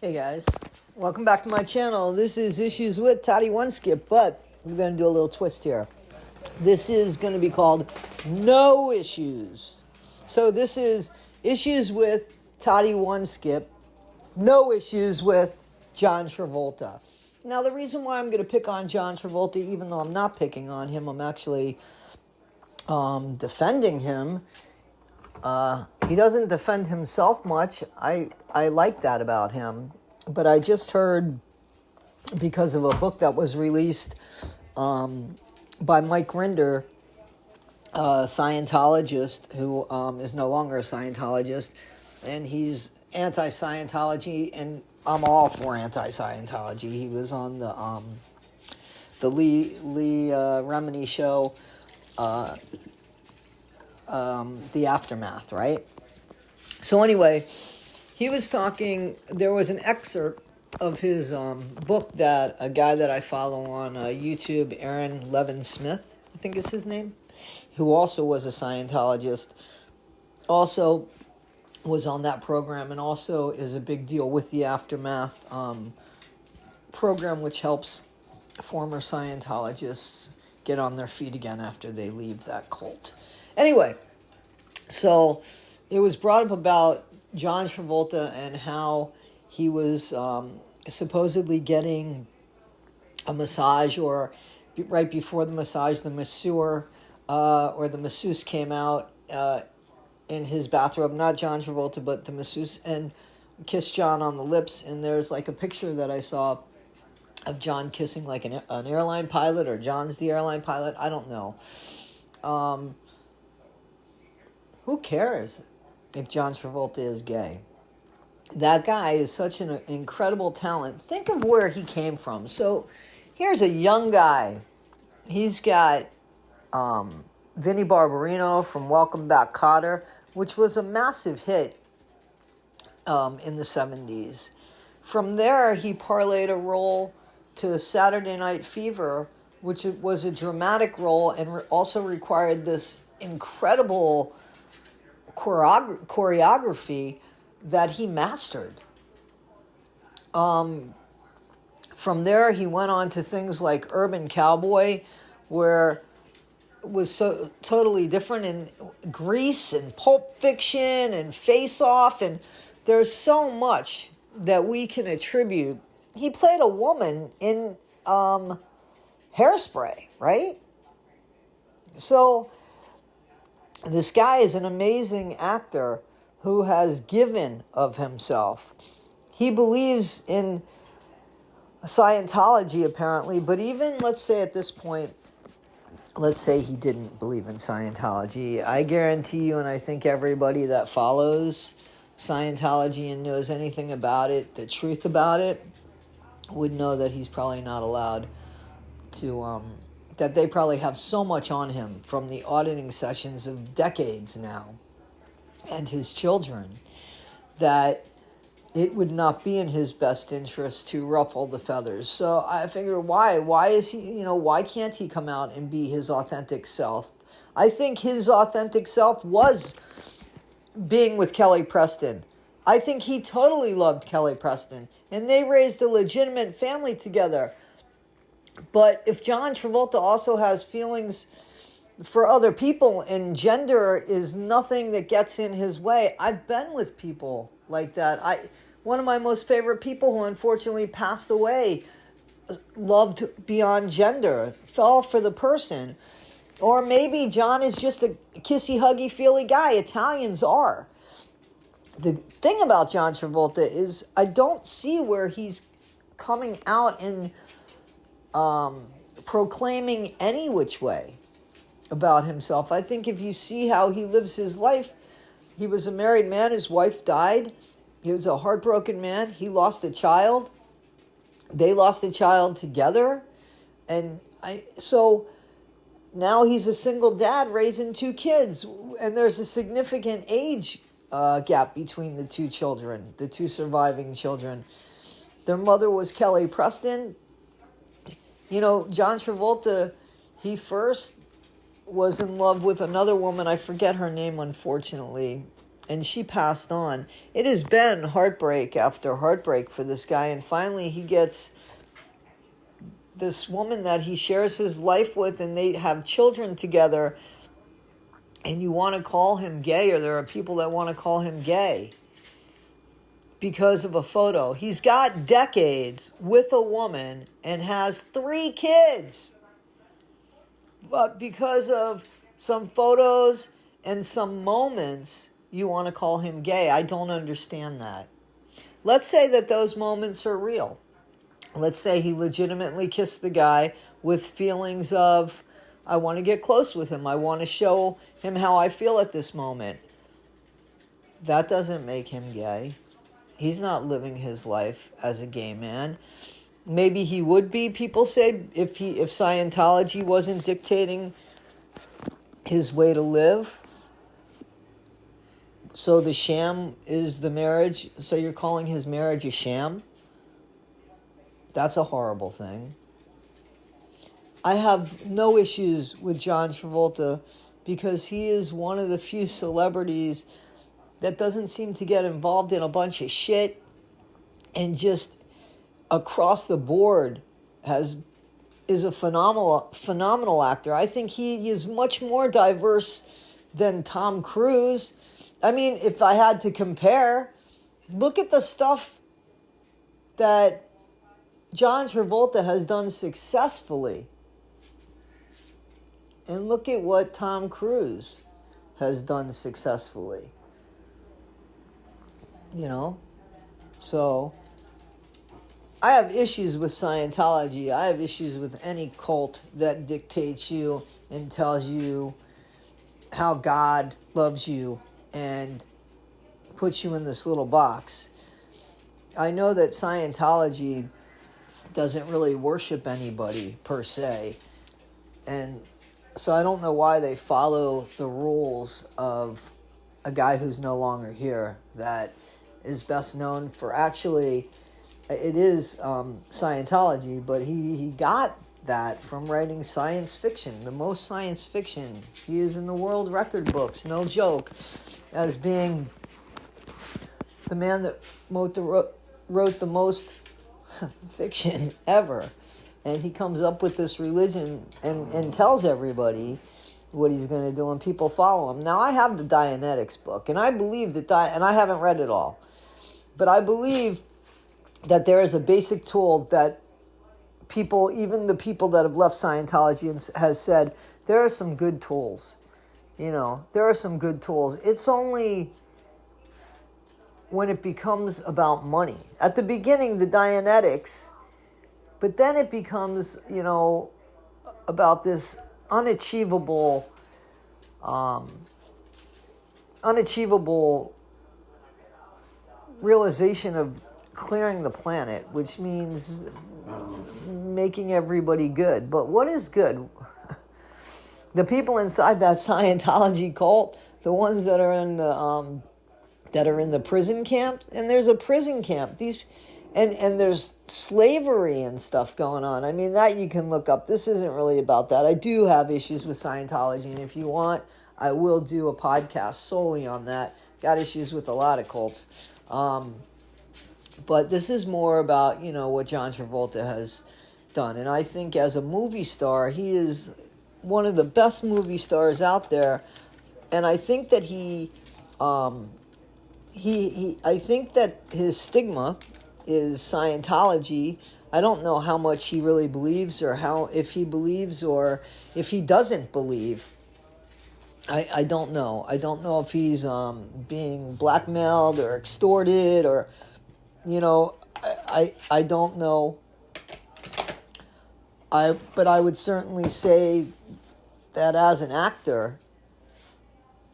Hey guys, welcome back to my channel. This is Issues with Toddie One Skip, but we're going to do a little twist here. This is going to be called No Issues. So this is Issues with Toddie One Skip, No Issues with John Travolta. Now the reason why I'm going to pick on John Travolta, even though I'm not picking on him, I'm actually defending him. He doesn't defend himself much. I like that about him. But I just heard, because of a book that was released by Mike Rinder, a Scientologist who is no longer a Scientologist, and he's anti-Scientology, and I'm all for anti-Scientology. He was on the Lee Remini show, The Aftermath, right? So anyway, he was talking, there was an excerpt of his book that a guy that I follow on YouTube, Aaron Levin Smith, I think is his name, who also was a Scientologist, also was on that program, and also is a big deal with the Aftermath program, which helps former Scientologists get on their feet again after they leave that cult. Anyway, so it was brought up about John Travolta and how he was supposedly getting a massage, or right before the massage, the masseur or the masseuse came out in his bathrobe, not John Travolta, but the masseuse, and kissed John on the lips. And there's like a picture that I saw of John kissing like an airline pilot, or John's the airline pilot. I don't know. Who cares if John Travolta is gay? That guy is such an incredible talent. Think of where he came from. So here's a young guy. He's got Vinnie Barbarino from Welcome Back, Kotter, which was a massive hit in the 70s. From there, he parlayed a role to Saturday Night Fever, which was a dramatic role and also required this incredible choreography that he mastered. From there, he went on to things like Urban Cowboy, where it was so totally different, in Grease and Pulp Fiction and Face Off, and there's so much that we can attribute. He played a woman in Hairspray, right? So this guy is an amazing actor who has given of himself. He believes in Scientology, apparently, but even, let's say at this point, let's say he didn't believe in Scientology. I guarantee you, and I think everybody that follows Scientology and knows anything about it, the truth about it, would know that he's probably not allowed to, that they probably have so much on him from the auditing sessions of decades now, and his children, that it would not be in his best interest to ruffle the feathers. So I figure, why is he, why can't he come out and be his authentic self? I think his authentic self was being with Kelly Preston. I think he totally loved Kelly Preston, and they raised a legitimate family together. But if John Travolta also has feelings for other people, and gender is nothing that gets in his way. I've been with people like that. One of my most favorite people, who unfortunately passed away, loved beyond gender, fell for the person. Or maybe John is just a kissy, huggy, feely guy. Italians are. The thing about John Travolta is I don't see where he's coming out and proclaiming any which way about himself. I think if you see how he lives his life, he was a married man. His wife died. He was a heartbroken man. He lost a child. They lost a child together. And so now he's a single dad raising two kids. And there's a significant age gap between the two children, the two surviving children. Their mother was Kelly Preston. John Travolta, he first was in love with another woman. I forget her name, unfortunately. and she passed on. It has been heartbreak after heartbreak for this guy, and finally he gets this woman that he shares his life with, and they have children together, and you want to call him gay, or there are people that want to call him gay because of a photo. He's got decades with a woman and has 3 kids. But because of some photos and some moments, you want to call him gay. I don't understand that. Let's say that those moments are real. Let's say he legitimately kissed the guy with feelings of, I want to get close with him. I want to show him how I feel at this moment. That doesn't make him gay. He's not living his life as a gay man. Maybe he would be, people say, if Scientology wasn't dictating his way to live. So the sham is the marriage. So you're calling his marriage a sham? That's a horrible thing. I have no issues with John Travolta because he is one of the few celebrities that doesn't seem to get involved in a bunch of shit and just across the board is a phenomenal actor. I think he is much more diverse than Tom Cruise. I mean, if I had to compare, look at the stuff that John Travolta has done successfully. And look at what Tom Cruise has done successfully. You know? So, I have issues with Scientology. I have issues with any cult that dictates you and tells you how God loves you and puts you in this little box. I know that Scientology doesn't really worship anybody per se, and so I don't know why they follow the rules of a guy who's no longer here that is best known for, actually, it is Scientology, but he got that from writing science fiction, the most science fiction. He is in the world record books, no joke, as being the man that wrote the most fiction ever. And he comes up with this religion and tells everybody what he's going to do, and people follow him. Now, I have the Dianetics book, and I believe that, and I haven't read it all, but I believe that there is a basic tool that people, even the people that have left Scientology, has said, there are some good tools. You know, there are some good tools. It's only when it becomes about money. At the beginning, the Dianetics, but then it becomes, you know, about this unachievable realization of clearing the planet, which means making everybody good. But what is good? The people inside that Scientology cult, the ones that are in the prison camp, and there's a prison camp. And there's slavery and stuff going on. I mean, that you can look up. This isn't really about that. I do have issues with Scientology, and if you want, I will do a podcast solely on that. Got issues with a lot of cults. But this is more about, you know, what John Travolta has done. And I think as a movie star, he is one of the best movie stars out there. And I think that I think that his stigma is Scientology. I don't know how much he really believes, or if he believes or if he doesn't believe. I don't know. I don't know if he's being blackmailed or extorted, or, you know, I don't know. But I would certainly say that as an actor,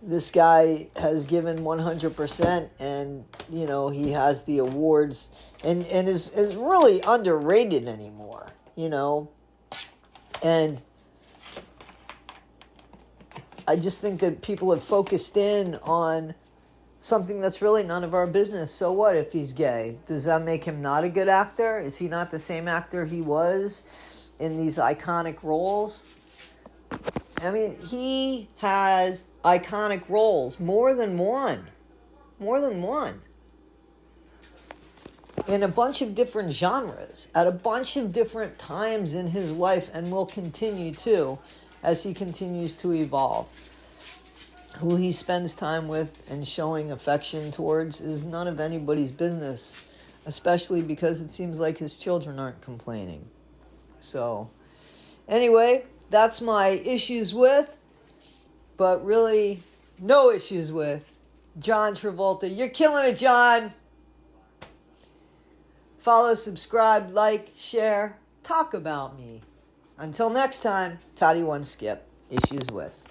this guy has given 100%, and, you know, he has the awards, and is really underrated anymore, you know. And I just think that people have focused in on something that's really none of our business. So what if he's gay? Does that make him not a good actor? Is he not the same actor he was in these iconic roles? I mean, he has iconic roles, more than one. More than one. In a bunch of different genres, at a bunch of different times in his life, and will continue to as he continues to evolve. Who he spends time with and showing affection towards is none of anybody's business, especially because it seems like his children aren't complaining. So, anyway, that's my issues with, but really no issues with, John Travolta. You're killing it, John. Follow, subscribe, like, share, talk about me. Until next time, Toddie One Skip, issues with.